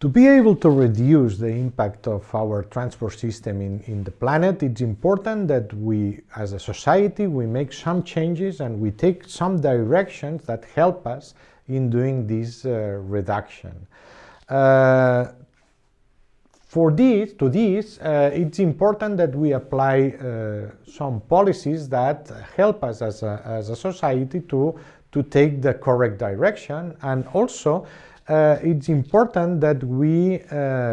To be able to reduce the impact of our transport system in the planet, it's important that we, as a society, we make some changes and we take some directions that help us in doing this reduction. For this, it's important that we apply some policies that help us as a society to take the correct direction, and also it's important that we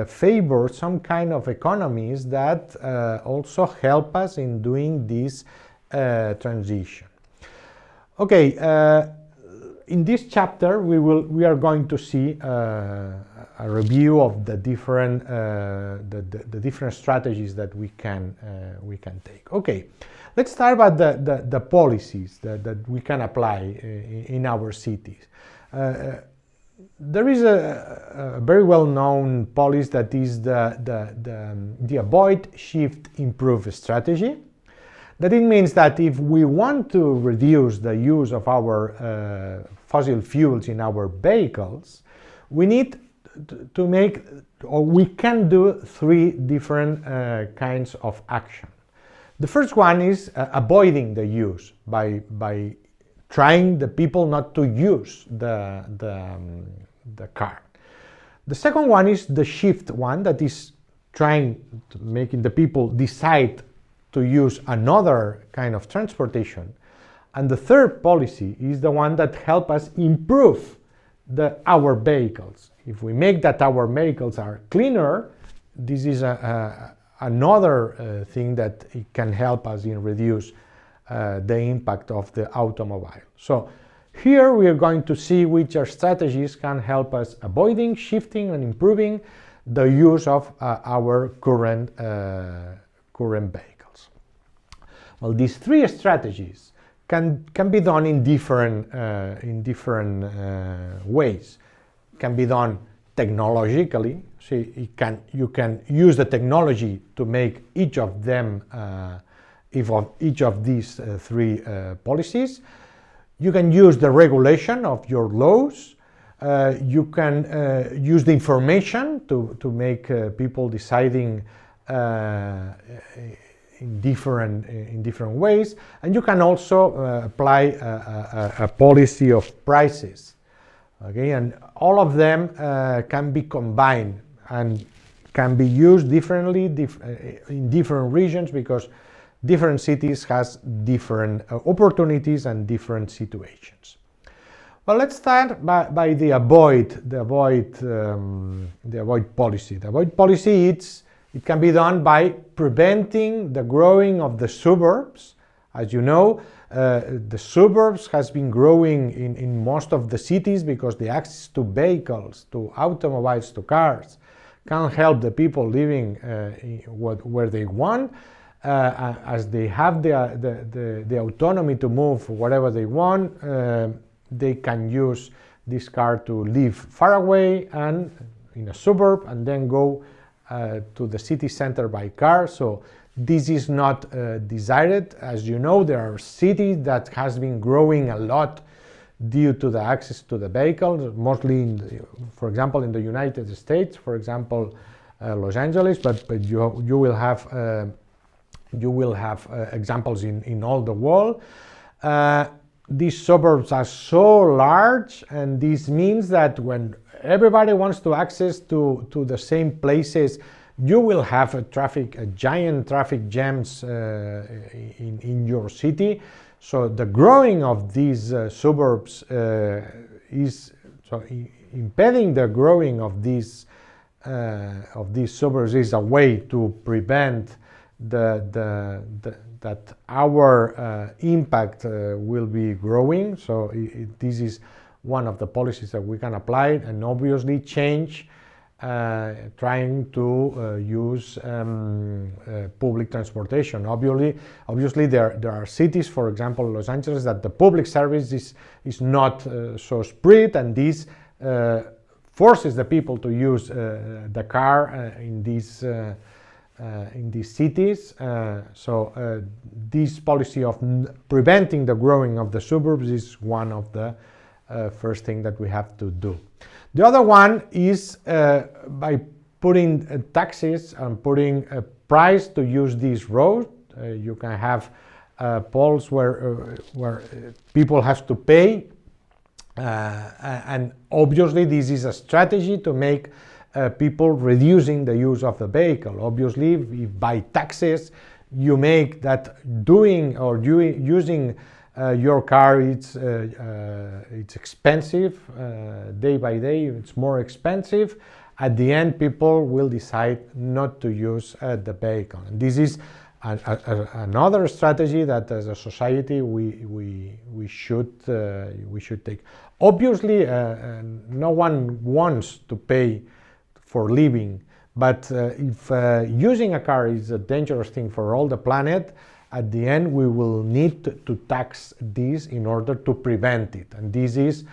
favor some kind of economies that also help us in doing this transition. Okay, in this chapter we are going to see a review of the different the different strategies that we can take. Okay, let's start by the policies that we can apply in our cities. There is a very well-known policy that is the avoid, shift, improve strategy. That it means that if we want to reduce the use of our fossil fuels in our vehicles, we need to make, or we can do, three different kinds of action. The first one is avoiding the use by trying the people not to use the car. The second one is the shift one, that is trying to making the people decide to use another kind of transportation. And the third policy is the one that helps us improve our vehicles. If we make that our vehicles are cleaner, this is another thing that it can help us in reduce the impact of the automobile. So here we are going to see which are strategies can help us avoiding, shifting, and improving the use of our current vehicles. Well, these three strategies can be done in different ways. It can be done technologically. So you can use the technology to make each of them, each of these three policies. You can use the regulation of your laws. You can use the information to make people deciding in different ways, and you can also apply a policy of prices. Okay, and all of them can be combined and can be used differently in different regions, because different cities has different opportunities and different situations. Well, let's start by the avoid policy. The avoid policy, it can be done by preventing the growing of the suburbs. As you know, the suburbs has been growing in most of the cities because the access to vehicles, to automobiles, to cars can help the people living where they want. As they have the autonomy to move wherever they want, they can use this car to live far away and in a suburb, and then go to the city center by car. So this is not desired. As you know, there are cities that has been growing a lot due to the access to the vehicles, mostly for example in the United States, for example Los Angeles, but you will have examples in all the world. These suburbs are so large, and this means that when everybody wants to access to the same places, you will have giant traffic jams in your city. So the growing of these suburbs is impeding the growing of these suburbs is a way to prevent that our impact will be growing. So this is one of the policies that we can apply, and obviously change, trying to use public transportation. Obviously there are cities, for example Los Angeles, that the public service is not so spread, and this forces the people to use the car in these cities. So this policy of preventing the growing of the suburbs is one of the first thing that we have to do. The other one is by putting taxes and putting a price to use these roads. You can have polls where people have to pay, and obviously this is a strategy to make people reducing the use of the vehicle. Obviously, if by taxes you make that using your car, it's expensive, day by day it's more expensive. At the end, people will decide not to use the vehicle. And this is another strategy that, as a society, we should take. Obviously, no one wants to pay for living, but if using a car is a dangerous thing for all the planet, at the end we will need to tax this in order to prevent it. And this is,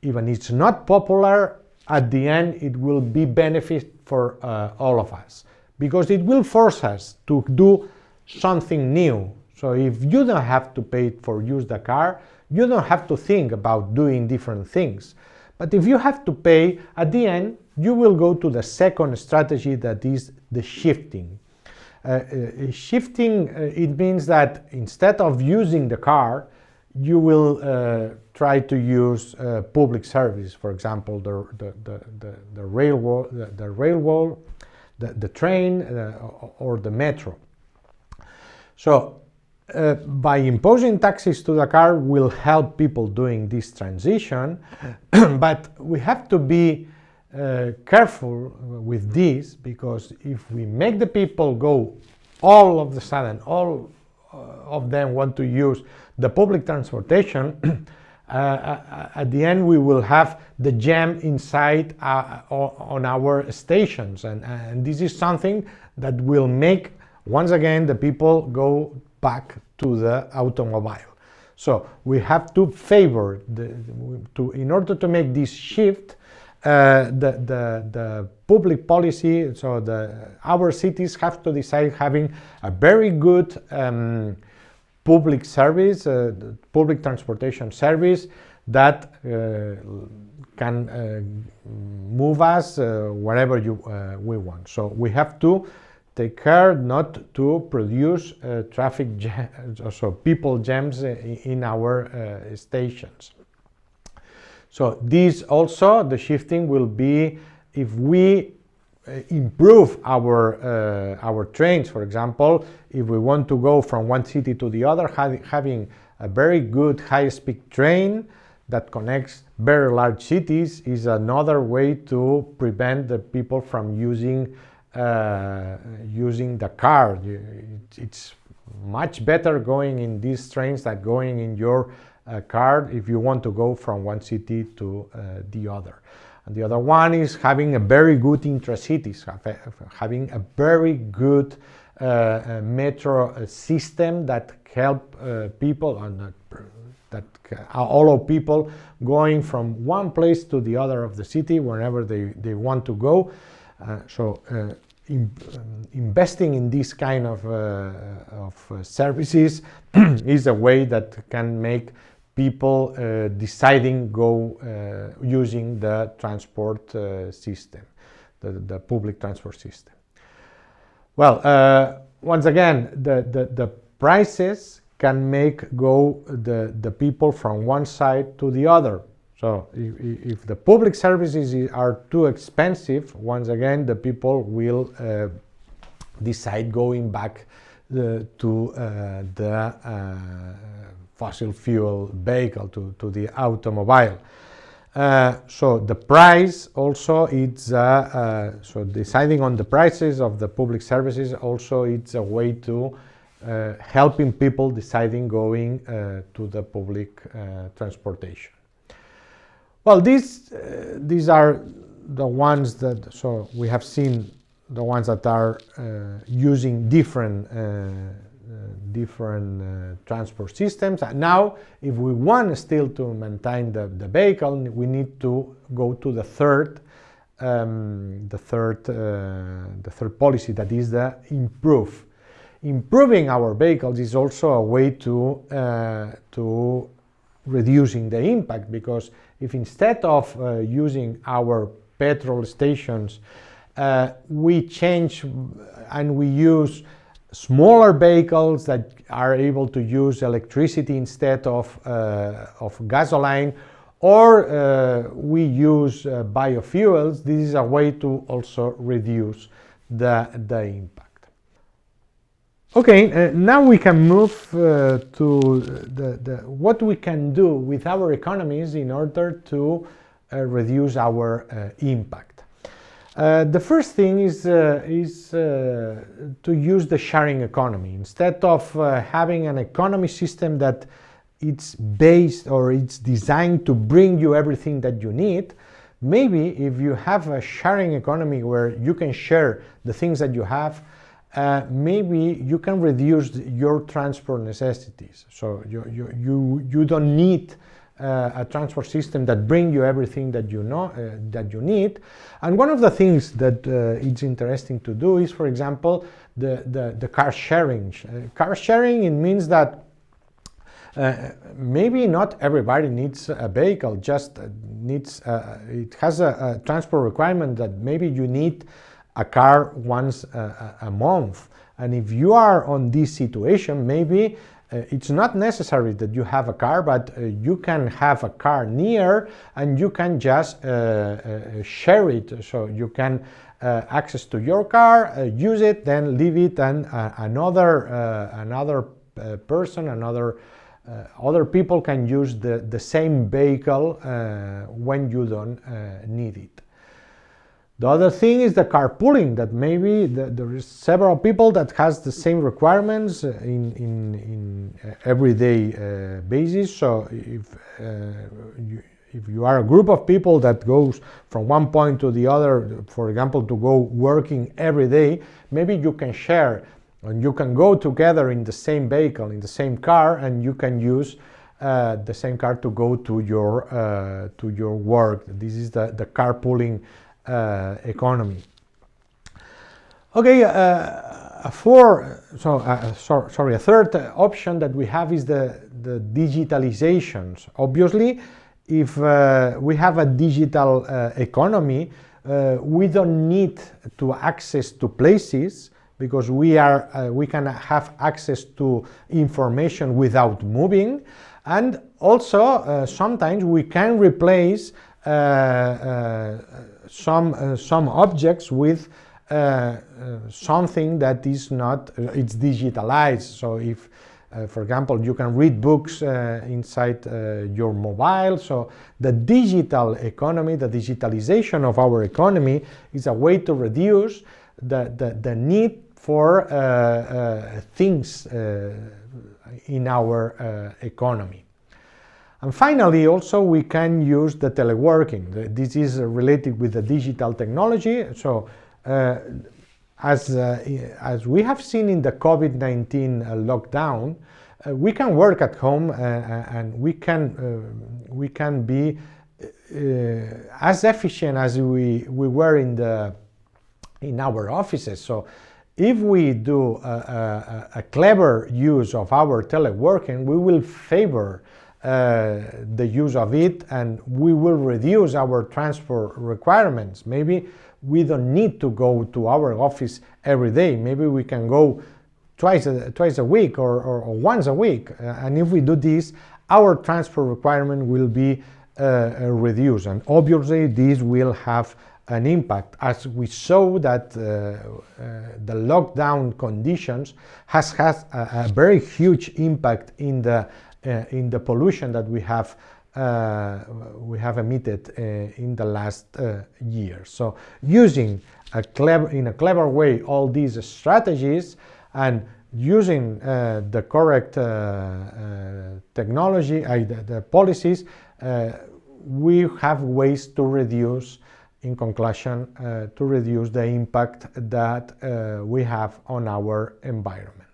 even it's not popular, at the end it will be benefit for all of us, because it will force us to do something new. So if you don't have to pay for use the car, you don't have to think about doing different things. But if you have to pay, at the end you will go to the second strategy, that is the shifting. Shifting, it means that instead of using the car, you will try to use public service, for example, the railroad, the train, or the metro. So by imposing taxes to the car will help people doing this transition, but we have to be careful with this, because if we make the people go all of a sudden, all of them want to use the public transportation, at the end we will have the jam inside on our stations, and this is something that will make, once again, the people go back to the automobile. So we have to favor in order to make this shift, the public policy. So our cities have to decide having a very good public service, public transportation service that can move us wherever we want. So we have to take care not to produce traffic jams, so people jams in our stations. So this also, the shifting will be if we improve our trains. For example, if we want to go from one city to the other, having a very good high-speed train that connects very large cities is another way to prevent the people from using the car. It's much better going in these trains than going in your car if you want to go from one city to the other. And the other one is having a very good intra-cities, having a very good metro system that help people and that allow people going from one place to the other of the city whenever they want to go. Investing in this kind of services is a way that can make people deciding go using the transport system, the public transport system. Well, once again, the prices can make go the people from one side to the other. So if the public services are too expensive, once again, the people will decide going back to the fossil fuel vehicle, to the automobile. So the price also, it's so deciding on the prices of the public services also, it's a way to helping people deciding going to the public transportation. Well, these are the ones that, so we have seen the ones that are using different transport systems. And now, if we want still to maintain the vehicle, we need to go to the third policy, that is the improve. Improving our vehicles is also a way to reducing the impact, because if instead of using our petrol stations, we change and we use smaller vehicles that are able to use electricity instead of gasoline, or we use biofuels, this is a way to also reduce the impact. Okay, now we can move to what we can do with our economies in order to reduce our impact. The first thing is to use the sharing economy. Instead of having an economy system that it's based or it's designed to bring you everything that you need, maybe if you have a sharing economy where you can share the things that you have, maybe you can reduce your transport necessities. So you don't need a transport system that brings you everything that you know that you need. And one of the things that it's interesting to do is, for example, the car sharing. Car sharing, it means that maybe not everybody needs a vehicle, just needs it has a transport requirement that maybe you need a car once a month. And if you are on this situation, maybe it's not necessary that you have a car, but you can have a car near and you can just share it. So you can access to your car, use it, then leave it, and another person, other people can use the same vehicle when you don't need it. The other thing is the carpooling, that maybe there is several people that has the same requirements in everyday basis. So if you are a group of people that goes from one point to the other, for example, to go working every day, maybe you can share and you can go together in the same vehicle, in the same car, and you can use the same car to go to your work. This is the carpooling economy. Okay, a third option that we have is the digitalizations. Obviously, if we have a digital economy, we don't need to access to places, because we can have access to information without moving, and also sometimes we can replace some objects with something that is not, it's digitalized. So if for example, you can read books inside your mobile. So the digital economy, the digitalization of our economy, is a way to reduce the need for things in our economy. And finally, also we can use the teleworking. This is related with the digital technology. So as we have seen in the COVID-19 lockdown, we can work at home and we can be as efficient as we were in our offices. So if we do a clever use of our teleworking, we will favor the use of it, and we will reduce our transport requirements. Maybe we don't need to go to our office every day. Maybe we can go twice a week or once a week. And if we do this, our transport requirement will be reduced. And obviously this will have an impact, as we saw that the lockdown conditions has had a very huge impact in the pollution that we have emitted in the last year. So using in a clever way all these strategies and using the correct technology, the policies, we have ways to reduce, in conclusion, to reduce the impact that we have on our environment.